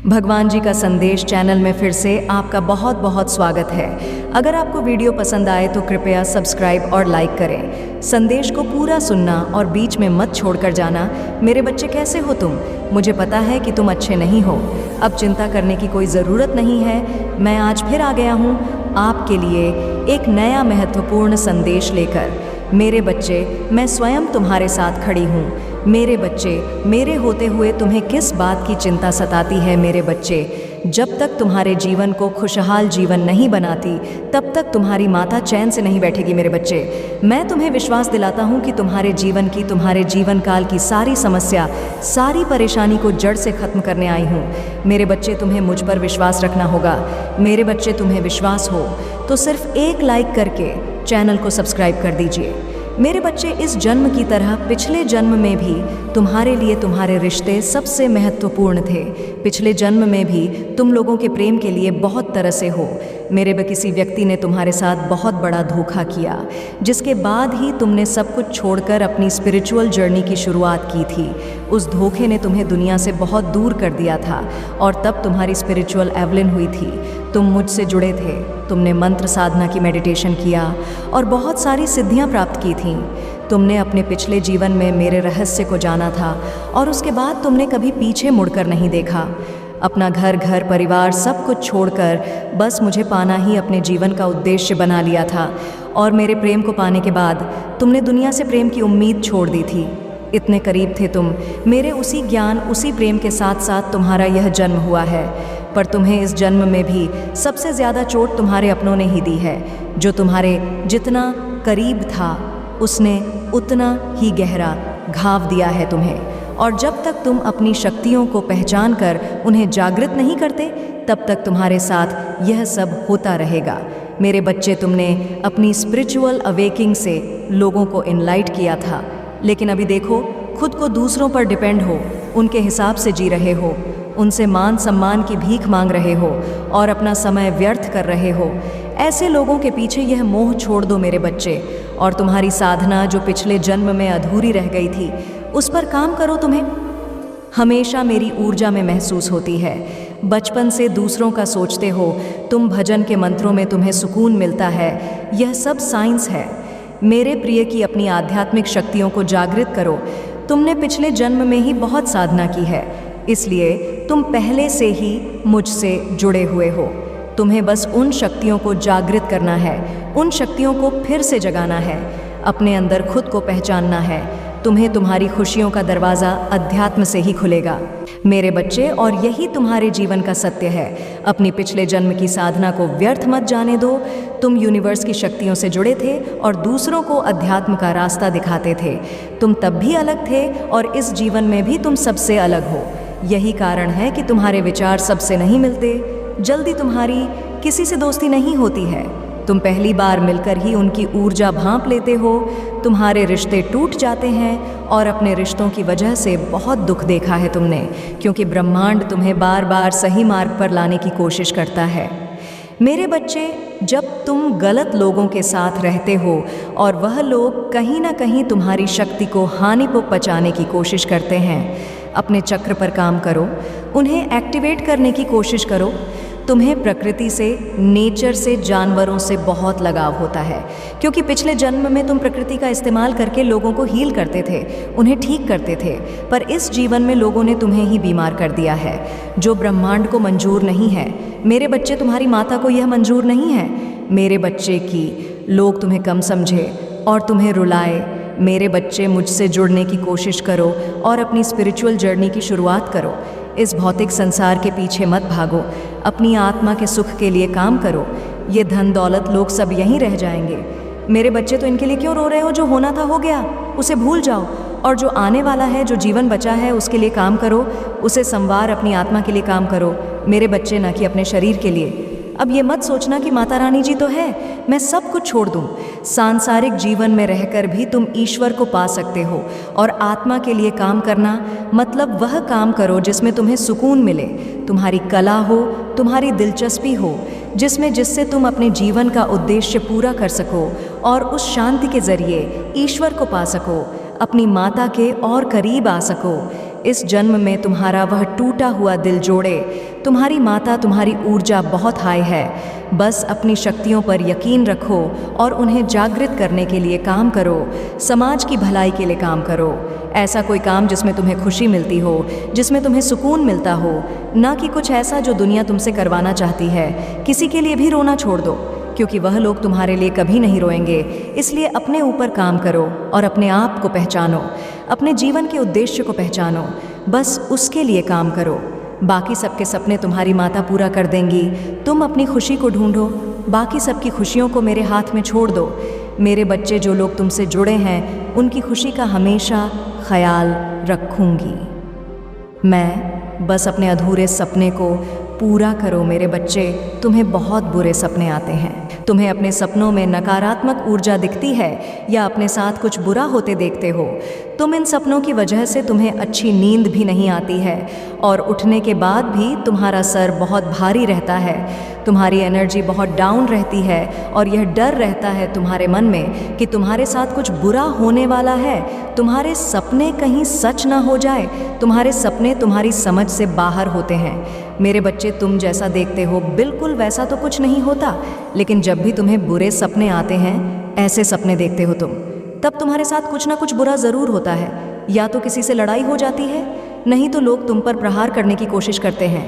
भगवान जी का संदेश चैनल में फिर से आपका बहुत बहुत स्वागत है। अगर आपको वीडियो पसंद आए तो कृपया सब्सक्राइब और लाइक करें। संदेश को पूरा सुनना और बीच में मत छोड़कर जाना। मेरे बच्चे कैसे हो तुम? मुझे पता है कि तुम अच्छे नहीं हो। अब चिंता करने की कोई ज़रूरत नहीं है। मैं आज फिर आ गया हूँ आपके लिए एक नया महत्वपूर्ण संदेश लेकर। मेरे बच्चे, मैं स्वयं तुम्हारे साथ खड़ी हूँ। मेरे बच्चे, मेरे होते हुए तुम्हें किस बात की चिंता सताती है? मेरे बच्चे, जब तक तुम्हारे जीवन को खुशहाल जीवन नहीं बनाती तब तक तुम्हारी माता चैन से नहीं बैठेगी। मेरे बच्चे, मैं तुम्हें विश्वास दिलाता हूँ कि तुम्हारे जीवन काल की सारी समस्या, सारी परेशानी को जड़ से खत्म करने आई हूँ। मेरे बच्चे, तुम्हें मुझ पर विश्वास रखना होगा। मेरे बच्चे, तुम्हें विश्वास हो तो सिर्फ एक लाइक करके चैनल को सब्सक्राइब कर दीजिए। मेरे बच्चे, इस जन्म की तरह पिछले जन्म में भी तुम्हारे लिए तुम्हारे रिश्ते सबसे महत्वपूर्ण थे। पिछले जन्म में भी तुम लोगों के प्रेम के लिए बहुत तरसे हो। किसी व्यक्ति ने तुम्हारे साथ बहुत बड़ा धोखा किया, जिसके बाद ही तुमने सब कुछ छोड़कर अपनी स्पिरिचुअल जर्नी की शुरुआत की थी। उस धोखे ने तुम्हें दुनिया से बहुत दूर कर दिया था और तब तुम्हारी स्पिरिचुअल एवलिन हुई थी। तुम मुझसे जुड़े थे, तुमने मंत्र साधना की मेडिटेशन किया और बहुत सारी सिद्धियां प्राप्त की थीं। तुमने अपने पिछले जीवन में मेरे रहस्य को जाना था और उसके बाद तुमने कभी पीछे मुड़कर नहीं देखा। अपना घर परिवार सब कुछ छोड़कर बस मुझे पाना ही अपने जीवन का उद्देश्य बना लिया था। और मेरे प्रेम को पाने के बाद तुमने दुनिया से प्रेम की उम्मीद छोड़ दी थी। इतने करीब थे तुम मेरे उसी ज्ञान, उसी प्रेम के साथ साथ तुम्हारा यह जन्म हुआ है। पर तुम्हें इस जन्म में भी सबसे ज़्यादा चोट तुम्हारे अपनों ने ही दी है। जो तुम्हारे जितना करीब था उसने उतना ही गहरा घाव दिया है तुम्हें। और जब तक तुम अपनी शक्तियों को पहचान कर उन्हें जागृत नहीं करते तब तक तुम्हारे साथ यह सब होता रहेगा। मेरे बच्चे, तुमने अपनी स्पिरिचुअल अवेकिंग से लोगों को इनलाइट किया था, लेकिन अभी देखो खुद को दूसरों पर डिपेंड हो, उनके हिसाब से जी रहे हो, उनसे मान सम्मान की भीख मांग रहे हो और अपना समय व्यर्थ कर रहे हो। ऐसे लोगों के पीछे यह मोह छोड़ दो मेरे बच्चे, और तुम्हारी साधना जो पिछले जन्म में अधूरी रह गई थी उस पर काम करो। तुम्हें हमेशा मेरी ऊर्जा में महसूस होती है। बचपन से दूसरों का सोचते हो तुम, भजन के मंत्रों में तुम्हें सुकून मिलता है। यह सब साइंस है। मेरे प्रिय की अपनी आध्यात्मिक शक्तियों को जागृत करो। तुमने पिछले जन्म में ही बहुत साधना की है, इसलिए तुम पहले से ही मुझसे जुड़े हुए हो। तुम्हें बस उन शक्तियों को जागृत करना है, उन शक्तियों को फिर से जगाना है, अपने अंदर खुद को पहचानना है। तुम्हें तुम्हारी खुशियों का दरवाज़ा अध्यात्म से ही खुलेगा मेरे बच्चे, और यही तुम्हारे जीवन का सत्य है। अपनी पिछले जन्म की साधना को व्यर्थ मत जाने दो। तुम यूनिवर्स की शक्तियों से जुड़े थे और दूसरों को अध्यात्म का रास्ता दिखाते थे। तुम तब भी अलग थे और इस जीवन में भी तुम सबसे अलग हो। यही कारण है कि तुम्हारे विचार सबसे नहीं मिलते। जल्दी तुम्हारी किसी से दोस्ती नहीं होती है। तुम पहली बार मिलकर ही उनकी ऊर्जा भांप लेते हो। तुम्हारे रिश्ते टूट जाते हैं और अपने रिश्तों की वजह से बहुत दुख देखा है तुमने, क्योंकि ब्रह्मांड तुम्हें बार बार सही मार्ग पर लाने की कोशिश करता है। मेरे बच्चे, जब तुम गलत लोगों के साथ रहते हो और वह लोग कहीं ना कहीं तुम्हारी शक्ति को हानि पहुंचाने की कोशिश करते हैं, अपने चक्र पर काम करो, उन्हें एक्टिवेट करने की कोशिश करो। तुम्हें प्रकृति से, नेचर से, जानवरों से बहुत लगाव होता है, क्योंकि पिछले जन्म में तुम प्रकृति का इस्तेमाल करके लोगों को हील करते थे, उन्हें ठीक करते थे। पर इस जीवन में लोगों ने तुम्हें ही बीमार कर दिया है, जो ब्रह्मांड को मंजूर नहीं है। मेरे बच्चे, तुम्हारी माता को यह मंजूर नहीं है मेरे बच्चे कि लोग तुम्हें कम समझे और तुम्हें रुलाए। मेरे बच्चे, मुझसे जुड़ने की कोशिश करो और अपनी स्पिरिचुअल जर्नी की शुरुआत करो। इस भौतिक संसार के पीछे मत भागो, अपनी आत्मा के सुख के लिए काम करो। ये धन दौलत लोग सब यहीं रह जाएंगे। मेरे बच्चे, तो इनके लिए क्यों रो रहे हो? जो होना था हो गया, उसे भूल जाओ, और जो आने वाला है, जो जीवन बचा है, उसके लिए काम करो। उसे संवार, अपनी आत्मा के लिए काम करो मेरे बच्चे, ना कि अपने शरीर के लिए। अब ये मत सोचना कि माता रानी जी तो है, मैं सब कुछ छोड़ दूं। सांसारिक जीवन में रहकर भी तुम ईश्वर को पा सकते हो, और आत्मा के लिए काम करना मतलब वह काम करो जिसमें तुम्हें सुकून मिले, तुम्हारी कला हो, तुम्हारी दिलचस्पी हो, जिससे तुम अपने जीवन का उद्देश्य पूरा कर सको और उस शांति के जरिए ईश्वर को पा सको, अपनी माता के और करीब आ सको। इस जन्म में तुम्हारा वह टूटा हुआ दिल जोड़े। तुम्हारी माता, तुम्हारी ऊर्जा बहुत हाई है। बस अपनी शक्तियों पर यकीन रखो और उन्हें जागृत करने के लिए काम करो। समाज की भलाई के लिए काम करो। ऐसा कोई काम जिसमें तुम्हें खुशी मिलती हो, जिसमें तुम्हें सुकून मिलता हो, ना कि कुछ ऐसा जो दुनिया तुमसे करवाना चाहती है। किसी के लिए भी रोना छोड़ दो, क्योंकि वह लोग तुम्हारे लिए कभी नहीं रोएंगे। इसलिए अपने ऊपर काम करो और अपने आप को पहचानो। अपने जीवन के उद्देश्य को पहचानो, बस उसके लिए काम करो। बाकी सबके सपने तुम्हारी माता पूरा कर देंगी। तुम अपनी खुशी को ढूंढो, बाकी सबकी खुशियों को मेरे हाथ में छोड़ दो। मेरे बच्चे, जो लोग तुमसे जुड़े हैं, उनकी खुशी का हमेशा ख्याल रखूंगी मैं। बस अपने अधूरे सपने को पूरा करो मेरे बच्चे। तुम्हें बहुत बुरे सपने आते हैं, तुम्हें अपने सपनों में नकारात्मक ऊर्जा दिखती है या अपने साथ कुछ बुरा होते देखते हो। तुम इन सपनों की वजह से तुम्हें अच्छी नींद भी नहीं आती है और उठने के बाद भी तुम्हारा सर बहुत भारी रहता है। तुम्हारी एनर्जी बहुत डाउन रहती है और यह डर रहता है तुम्हारे मन में कि तुम्हारे साथ कुछ बुरा होने वाला है। तुम्हारे सपने कहीं सच ना हो जाए। तुम्हारे सपने तुम्हारी समझ से बाहर होते हैं। मेरे बच्चे, तुम जैसा देखते हो बिल्कुल वैसा तो कुछ नहीं होता, लेकिन जब भी तुम्हें बुरे सपने आते हैं, ऐसे सपने देखते हो तुम, तब तुम्हारे साथ कुछ ना कुछ बुरा ज़रूर होता है। या तो किसी से लड़ाई हो जाती है, नहीं तो लोग तुम पर प्रहार करने की कोशिश करते हैं।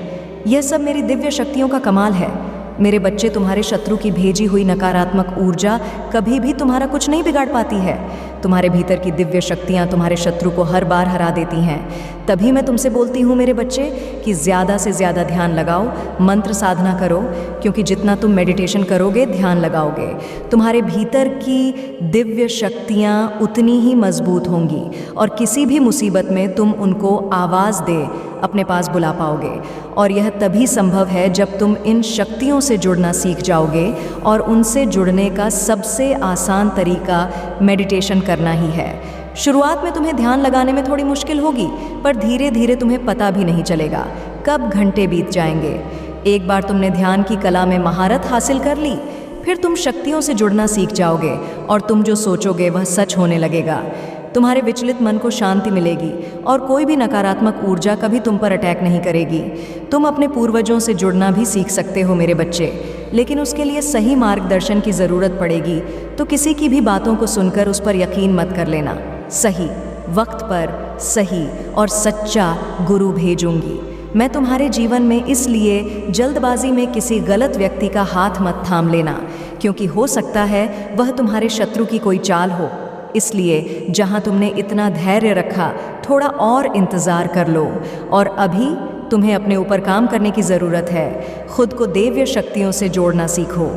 यह सब मेरी दिव्य शक्तियों का कमाल है। मेरे बच्चे, तुम्हारे शत्रु की भेजी हुई नकारात्मक ऊर्जा कभी भी तुम्हारा कुछ नहीं बिगाड़ पाती है। तुम्हारे भीतर की दिव्य शक्तियाँ तुम्हारे शत्रु को हर बार हरा देती हैं। तभी मैं तुमसे बोलती हूँ मेरे बच्चे कि ज़्यादा से ज़्यादा ध्यान लगाओ, मंत्र साधना करो, क्योंकि जितना तुम मेडिटेशन करोगे, ध्यान लगाओगे, तुम्हारे भीतर की दिव्य शक्तियाँ उतनी ही मजबूत होंगी और किसी भी मुसीबत में तुम उनको आवाज़ दे अपने पास बुला पाओगे। और यह तभी संभव है जब तुम इन शक्तियों से जुड़ना सीख जाओगे, और उनसे जुड़ने का सबसे आसान तरीका मेडिटेशन करना ही है। शुरुआत में तुम्हें ध्यान लगाने में थोड़ी मुश्किल होगी, पर धीरे धीरे तुम्हें पता भी नहीं चलेगा कब घंटे बीत जाएंगे। एक बार तुमने ध्यान की कला में महारत हासिल कर ली, फिर तुम शक्तियों से जुड़ना सीख जाओगे और तुम जो सोचोगे वह सच होने लगेगा। तुम्हारे विचलित मन को शांति मिलेगी और कोई भी नकारात्मक ऊर्जा कभी तुम पर अटैक नहीं करेगी। तुम अपने पूर्वजों से जुड़ना भी सीख सकते हो मेरे बच्चे, लेकिन उसके लिए सही मार्गदर्शन की ज़रूरत पड़ेगी। तो किसी की भी बातों को सुनकर उस पर यकीन मत कर लेना। सही वक्त पर सही और सच्चा गुरु भेजूंगी मैं तुम्हारे जीवन में। इसलिए जल्दबाजी में किसी गलत व्यक्ति का हाथ मत थाम लेना, क्योंकि हो सकता है वह तुम्हारे शत्रु की कोई चाल हो। इसलिए जहां तुमने इतना धैर्य रखा, थोड़ा और इंतज़ार कर लो। और अभी तुम्हें अपने ऊपर काम करने की ज़रूरत है। खुद को दिव्य शक्तियों से जोड़ना सीखो।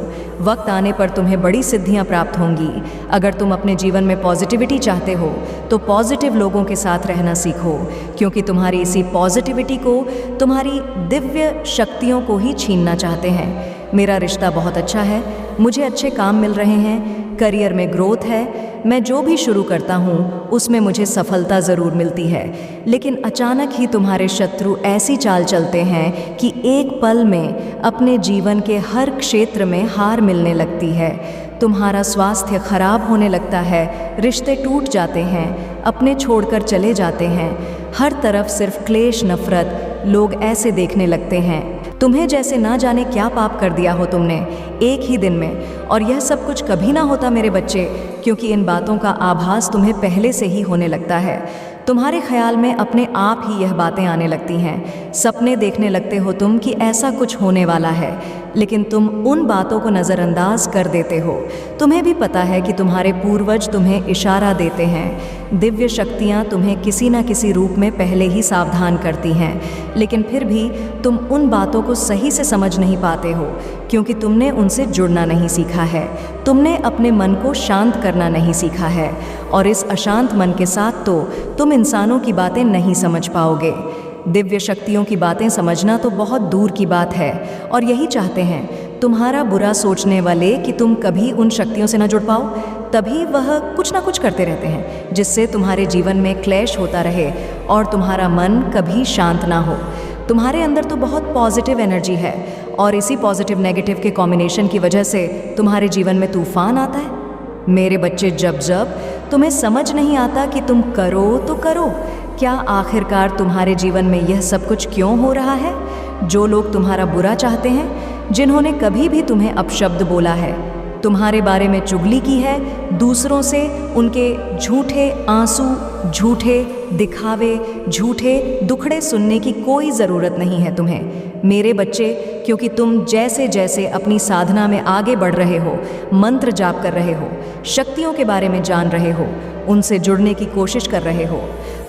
वक्त आने पर तुम्हें बड़ी सिद्धियां प्राप्त होंगी। अगर तुम अपने जीवन में पॉजिटिविटी चाहते हो तो पॉजिटिव लोगों के साथ रहना सीखो, क्योंकि तुम्हारी इसी पॉजिटिविटी को तुम्हारी दिव्य शक्तियों को ही छीनना चाहते हैं। मेरा रिश्ता बहुत अच्छा है, मुझे अच्छे काम मिल रहे हैं, करियर में ग्रोथ है, मैं जो भी शुरू करता हूँ उसमें मुझे सफलता ज़रूर मिलती है। लेकिन अचानक ही तुम्हारे शत्रु ऐसी चाल चलते हैं कि एक पल में अपने जीवन के हर क्षेत्र में हार मिलने लगती है। तुम्हारा स्वास्थ्य खराब होने लगता है, रिश्ते टूट जाते हैं, अपने छोड़कर चले जाते हैं, हर तरफ सिर्फ क्लेश, नफरत, लोग ऐसे देखने लगते हैं तुम्हें जैसे ना जाने क्या पाप कर दिया हो तुमने एक ही दिन में। और यह सब कुछ कभी ना होता मेरे बच्चे, क्योंकि इन बातों का आभास तुम्हें पहले से ही होने लगता है। तुम्हारे ख्याल में अपने आप ही यह बातें आने लगती हैं। सपने देखने लगते हो तुम कि ऐसा कुछ होने वाला है, लेकिन तुम उन बातों को नज़रअंदाज कर देते हो। तुम्हें भी पता है कि तुम्हारे पूर्वज तुम्हें इशारा देते हैं। दिव्य शक्तियाँ तुम्हें किसी न किसी रूप में पहले ही सावधान करती हैं, लेकिन फिर भी तुम उन बातों को सही से समझ नहीं पाते हो, क्योंकि तुमने उनसे जुड़ना नहीं सीखा है। तुमने अपने मन को शांत करना नहीं सीखा है, और इस अशांत मन के साथ तो तुम इंसानों की बातें नहीं समझ पाओगे। दिव्य शक्तियों की बातें समझना तो बहुत दूर की बात है, और यही चाहते हैं तुम्हारा बुरा सोचने वाले कि तुम कभी उन शक्तियों से न जुड़ पाओ। तभी वह कुछ ना कुछ करते रहते हैं जिससे तुम्हारे जीवन में क्लेश होता रहे और तुम्हारा मन कभी शांत ना हो। तुम्हारे अंदर तो बहुत पॉजिटिव एनर्जी है, और इसी पॉजिटिव नेगेटिव के कॉम्बिनेशन की वजह से तुम्हारे जीवन में तूफान आता है। मेरे बच्चे, जब जब तुम्हें समझ नहीं आता कि तुम करो तो करो, क्या आखिरकार तुम्हारे जीवन में यह सब कुछ क्यों हो रहा है? जो लोग तुम्हारा बुरा चाहते हैं, जिन्होंने कभी भी तुम्हें अपशब्द बोला है, तुम्हारे बारे में चुगली की है, दूसरों से उनके झूठे आंसू, झूठे दिखावे, झूठे दुखड़े सुनने की कोई ज़रूरत नहीं है तुम्हें मेरे बच्चे, क्योंकि तुम जैसे जैसे अपनी साधना में आगे बढ़ रहे हो, मंत्र जाप कर रहे हो, शक्तियों के बारे में जान रहे हो, उनसे जुड़ने की कोशिश कर रहे हो,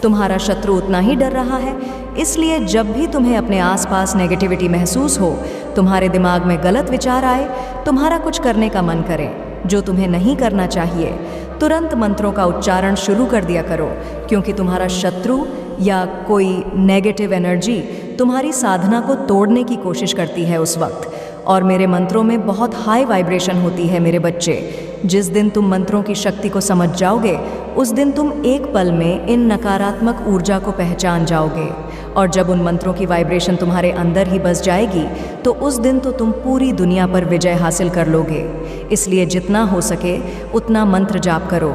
तुम्हारा शत्रु उतना ही डर रहा है। इसलिए जब भी तुम्हें अपने आसपास नेगेटिविटी महसूस हो, तुम्हारे दिमाग में गलत विचार आए, तुम्हारा कुछ करने का मन करे जो तुम्हें नहीं करना चाहिए, तुरंत मंत्रों का उच्चारण शुरू कर दिया करो, क्योंकि तुम्हारा शत्रु या कोई नेगेटिव एनर्जी तुम्हारी साधना को तोड़ने की कोशिश करती है उस वक्त। और मेरे मंत्रों में बहुत हाई वाइब्रेशन होती है मेरे बच्चे। जिस दिन तुम मंत्रों की शक्ति को समझ जाओगे, उस दिन तुम एक पल में इन नकारात्मक ऊर्जा को पहचान जाओगे। और जब उन मंत्रों की वाइब्रेशन तुम्हारे अंदर ही बस जाएगी, तो उस दिन तो तुम पूरी दुनिया पर विजय हासिल कर लोगे। इसलिए जितना हो सके उतना मंत्र जाप करो,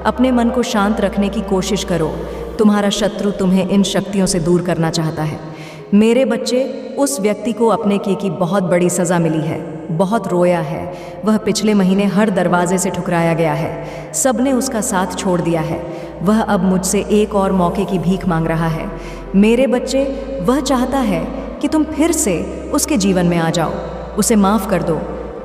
अपने मन को शांत रखने की कोशिश करो। तुम्हारा शत्रु तुम्हें इन शक्तियों से दूर करना चाहता है मेरे बच्चे। उस व्यक्ति को अपने किए की बहुत बड़ी सज़ा मिली है, बहुत रोया है। वह पिछले महीने हर दरवाजे से ठुकराया गया है, सबने उसका साथ छोड़ दिया है। वह अब मुझसे एक और मौके की भीख मांग रहा है मेरे बच्चे। वह चाहता है कि तुम फिर से उसके जीवन में आ जाओ, उसे माफ़ कर दो,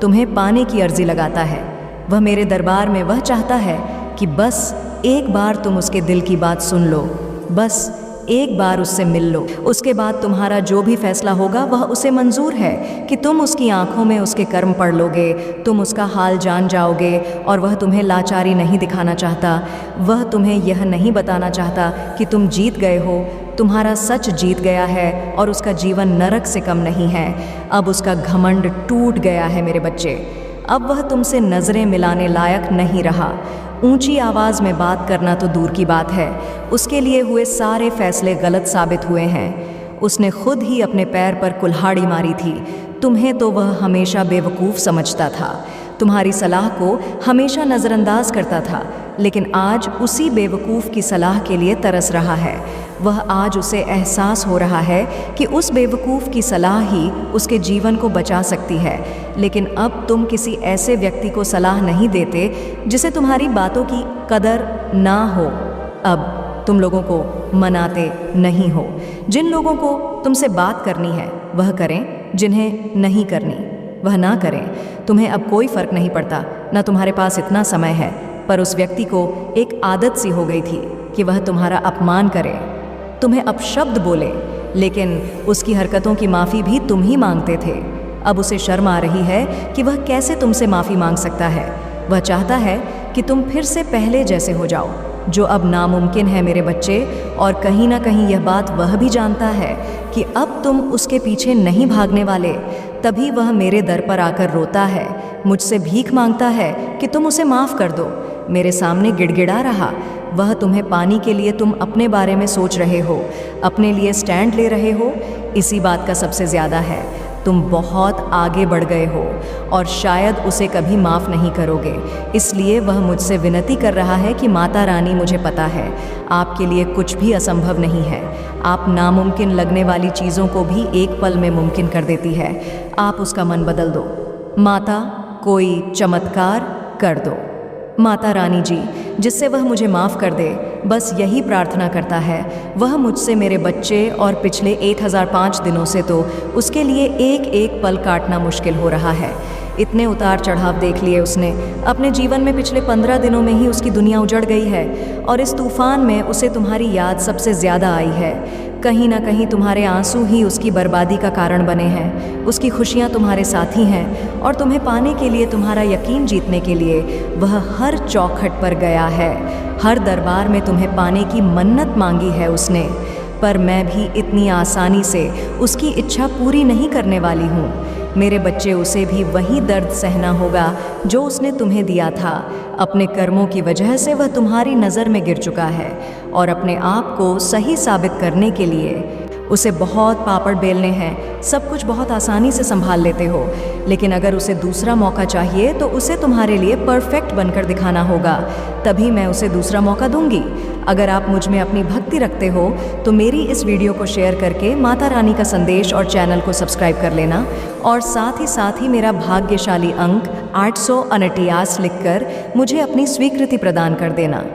तुम्हें पाने की अर्जी लगाता है। वह मेरे दरबार में वह चाहता है कि बस एक बार तुम उसके दिल की बात सुन लो, बस एक बार उससे मिल लो। उसके बाद तुम्हारा जो भी फैसला होगा वह उसे मंजूर है कि तुम उसकी आंखों में उसके कर्म पढ़ लोगे, तुम उसका हाल जान जाओगे। और वह तुम्हें लाचारी नहीं दिखाना चाहता, वह तुम्हें यह नहीं बताना चाहता कि तुम जीत गए हो। तुम्हारा सच जीत गया है और उसका जीवन नरक से कम नहीं है। अब उसका घमंड टूट गया है मेरे बच्चे। अब वह तुमसे नज़रें मिलाने लायक नहीं रहा। ऊंची आवाज़ में बात करना तो दूर की बात है, उसके लिए हुए सारे फैसले गलत साबित हुए हैं। उसने खुद ही अपने पैर पर कुल्हाड़ी मारी थी। तुम्हें तो वह हमेशा बेवकूफ़ समझता था, तुम्हारी सलाह को हमेशा नज़रअंदाज करता था, लेकिन आज उसी बेवकूफ़ की सलाह के लिए तरस रहा है। वह आज उसे एहसास हो रहा है कि उस बेवकूफ़ की सलाह ही उसके जीवन को बचा सकती है। लेकिन अब तुम किसी ऐसे व्यक्ति को सलाह नहीं देते जिसे तुम्हारी बातों की कदर ना हो। अब तुम लोगों को मनाते नहीं हो। जिन लोगों को तुमसे बात करनी है वह करें, जिन्हें नहीं करनी वह ना करें। तुम्हें अब कोई फ़र्क नहीं पड़ता, ना तुम्हारे पास इतना समय है। पर उस व्यक्ति को एक आदत सी हो गई थी कि वह तुम्हारा अपमान करे, तुम्हें अपशब्द बोले, लेकिन उसकी हरकतों की माफ़ी भी तुम ही मांगते थे। अब उसे शर्म आ रही है कि वह कैसे तुमसे माफ़ी मांग सकता है। वह चाहता है कि तुम फिर से पहले जैसे हो जाओ, जो अब नामुमकिन है मेरे बच्चे। और कहीं ना कहीं यह बात वह भी जानता है कि अब तुम उसके पीछे नहीं भागने वाले। तभी वह मेरे दर पर आकर रोता है, मुझसे भीख मांगता है कि तुम उसे माफ़ कर दो। मेरे सामने गिड़गिड़ा रहा। वह तुम्हें पाने के लिए तुम अपने बारे में सोच रहे हो, अपने लिए स्टैंड ले रहे हो। इसी बात का सबसे ज़्यादा है, तुम बहुत आगे बढ़ गए हो और शायद उसे कभी माफ़ नहीं करोगे। इसलिए वह मुझसे विनती कर रहा है कि माता रानी, मुझे पता है आपके लिए कुछ भी असंभव नहीं है। आप नामुमकिन लगने वाली चीज़ों को भी एक पल में मुमकिन कर देती है। आप उसका मन बदल दो माता, कोई चमत्कार कर दो। माता रानी जी, जिससे वह मुझे माफ़ कर दे, बस यही प्रार्थना करता है। वह मुझसे, मेरे बच्चे और पिछले 1005 दिनों से तो उसके लिए एक एक पल काटना मुश्किल हो रहा है। इतने उतार चढ़ाव देख लिए उसने अपने जीवन में। पिछले 15 दिनों में ही उसकी दुनिया उजड़ गई है और इस तूफान में उसे तुम्हारी याद सबसे ज़्यादा आई है। कहीं ना कहीं तुम्हारे आंसू ही उसकी बर्बादी का कारण बने हैं। उसकी खुशियाँ तुम्हारे साथी हैं और तुम्हें पाने के लिए, तुम्हारा यकीन जीतने के लिए वह हर चौखट पर गया है। हर दरबार में तुम्हें पाने की मन्नत मांगी है उसने। पर मैं भी इतनी आसानी से उसकी इच्छा पूरी नहीं करने वाली हूँ मेरे बच्चे। उसे भी वही दर्द सहना होगा जो उसने तुम्हें दिया था। अपने कर्मों की वजह से वह तुम्हारी नज़र में गिर चुका है और अपने आप को सही साबित करने के लिए उसे बहुत पापड़ बेलने हैं, सब कुछ बहुत आसानी से संभाल लेते हो, लेकिन अगर उसे दूसरा मौका चाहिए तो उसे तुम्हारे लिए परफेक्ट बनकर दिखाना होगा, तभी मैं उसे दूसरा मौका दूंगी। अगर आप मुझ में अपनी भक्ति रखते हो तो मेरी इस वीडियो को शेयर करके माता रानी का संदेश और चैनल को सब्सक्राइब कर लेना, और साथ ही मेरा भाग्यशाली अंक 849 लिखकर मुझे अपनी स्वीकृति प्रदान कर देना।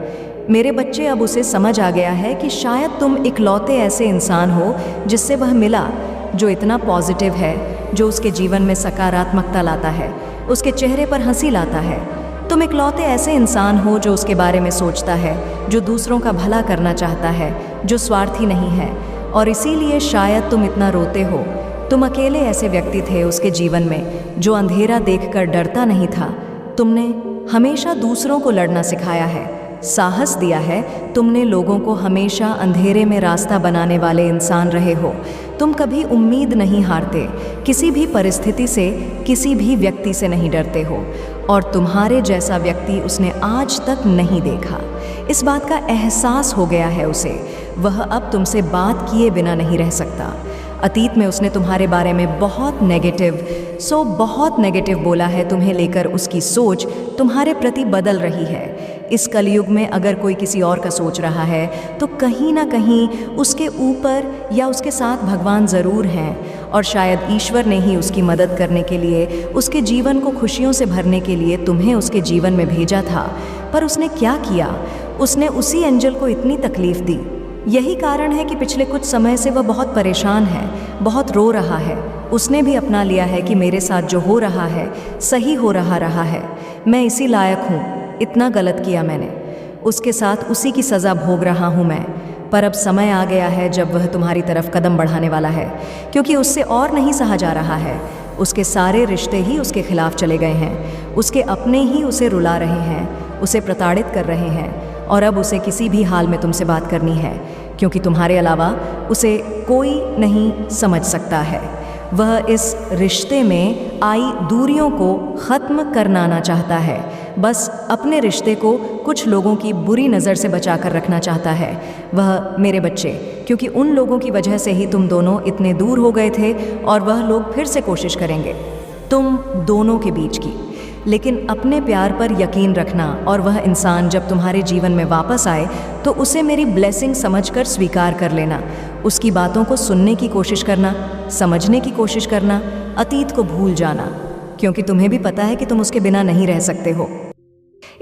मेरे बच्चे, अब उसे समझ आ गया है कि शायद तुम इकलौते ऐसे इंसान हो जिससे वह मिला, जो इतना पॉजिटिव है, जो उसके जीवन में सकारात्मकता लाता है, उसके चेहरे पर हंसी लाता है। तुम इकलौते ऐसे इंसान हो जो उसके बारे में सोचता है, जो दूसरों का भला करना चाहता है, जो स्वार्थी नहीं है, और इसीलिए शायद तुम इतना रोते हो। तुम अकेले ऐसे व्यक्ति थे उसके जीवन में जो अंधेरा देखकर डरता नहीं था। तुमने हमेशा दूसरों को लड़ना सिखाया है, साहस दिया है। तुमने लोगों को हमेशा अंधेरे में रास्ता बनाने वाले इंसान रहे हो। तुम कभी उम्मीद नहीं हारते, किसी भी परिस्थिति से, किसी भी व्यक्ति से नहीं डरते हो, और तुम्हारे जैसा व्यक्ति उसने आज तक नहीं देखा। इस बात का एहसास हो गया है उसे। वह अब तुमसे बात किए बिना नहीं रह सकता। अतीत में उसने तुम्हारे बारे में बहुत नेगेटिव बोला है। तुम्हें लेकर उसकी सोच तुम्हारे प्रति बदल रही है। इस कलयुग में अगर कोई किसी और का सोच रहा है तो कहीं ना कहीं उसके ऊपर या उसके साथ भगवान ज़रूर हैं, और शायद ईश्वर ने ही उसकी मदद करने के लिए, उसके जीवन को खुशियों से भरने के लिए तुम्हें उसके जीवन में भेजा था। पर उसने क्या किया? उसने उसी एंजल को इतनी तकलीफ दी। यही कारण है कि पिछले कुछ समय से वह बहुत परेशान है, बहुत रो रहा है। उसने भी अपना लिया है कि मेरे साथ जो हो रहा है सही हो रहा है, मैं इसी लायक हूँ, इतना गलत किया मैंने, उसके साथ उसी की सज़ा भोग रहा हूँ मैं। पर अब समय आ गया है जब वह तुम्हारी तरफ कदम बढ़ाने वाला है, क्योंकि उससे और नहीं सहा जा रहा है। उसके सारे रिश्ते ही उसके खिलाफ चले गए हैं, उसके अपने ही उसे रुला रहे हैं, उसे प्रताड़ित कर रहे हैं, और अब उसे किसी भी हाल में तुमसे बात करनी है, क्योंकि तुम्हारे अलावा उसे कोई नहीं समझ सकता है। वह इस रिश्ते में आई दूरियों को ख़त्म करना चाहता है, बस अपने रिश्ते को कुछ लोगों की बुरी नज़र से बचा कर रखना चाहता है। वह, मेरे बच्चे, क्योंकि उन लोगों की वजह से ही तुम दोनों इतने दूर हो गए थे, और वह लोग फिर से कोशिश करेंगे तुम दोनों के बीच की। लेकिन अपने प्यार पर यकीन रखना, और वह इंसान जब तुम्हारे जीवन में वापस आए तो उसे मेरी ब्लेसिंग समझकर स्वीकार कर लेना। उसकी बातों को सुनने की कोशिश करना, समझने की कोशिश करना, अतीत को भूल जाना, क्योंकि तुम्हें भी पता है कि तुम उसके बिना नहीं रह सकते हो।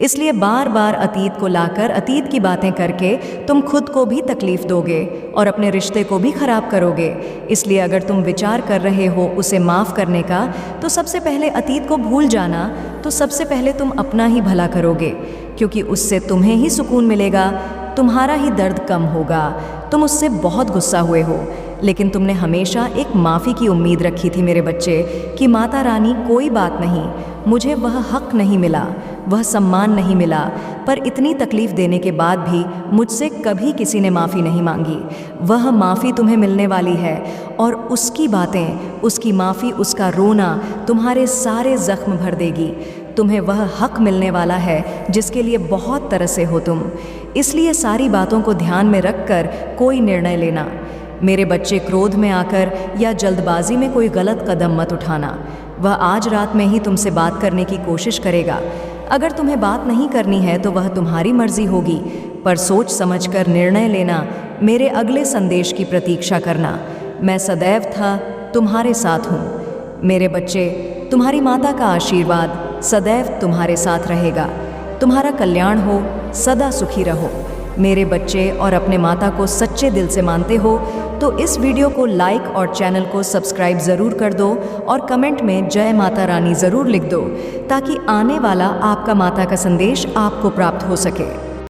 इसलिए बार बार अतीत को लाकर, अतीत की बातें करके तुम खुद को भी तकलीफ दोगे और अपने रिश्ते को भी खराब करोगे। इसलिए अगर तुम विचार कर रहे हो उसे माफ़ करने का, तो सबसे पहले अतीत को भूल जाना, तो सबसे पहले तुम अपना ही भला करोगे, क्योंकि उससे तुम्हें ही सुकून मिलेगा, तुम्हारा ही दर्द कम होगा। तुम उससे बहुत गुस्सा हुए हो, लेकिन तुमने हमेशा एक माफ़ी की उम्मीद रखी थी मेरे बच्चे, कि माता रानी कोई बात नहीं, मुझे वह हक नहीं मिला, वह सम्मान नहीं मिला, पर इतनी तकलीफ़ देने के बाद भी मुझसे कभी किसी ने माफ़ी नहीं मांगी। वह माफ़ी तुम्हें मिलने वाली है, और उसकी बातें, उसकी माफ़ी, उसका रोना तुम्हारे सारे ज़ख्म भर देगी। तुम्हें वह हक मिलने वाला है जिसके लिए बहुत तरसे हो तुम। इसलिए सारी बातों को ध्यान में रखकर कोई निर्णय लेना। मेरे बच्चे, क्रोध में आकर या जल्दबाजी में कोई गलत कदम मत उठाना। वह आज रात में ही तुमसे बात करने की कोशिश करेगा। अगर तुम्हें बात नहीं करनी है तो वह तुम्हारी मर्जी होगी, पर सोच समझकर निर्णय लेना। मेरे अगले संदेश की प्रतीक्षा करना। मैं सदैव था तुम्हारे साथ हूँ। मेरे बच्चे, तुम्हारी माता का आशीर्वाद सदैव तुम्हारे साथ रहेगा। तुम्हारा कल्याण हो, सदा सुखी रहो। मेरे बच्चे, और अपने माता को सच्चे दिल से मानते हो तो इस वीडियो को लाइक और चैनल को सब्सक्राइब ज़रूर कर दो, और कमेंट में जय माता रानी ज़रूर लिख दो, ताकि आने वाला आपका माता का संदेश आपको प्राप्त हो सके।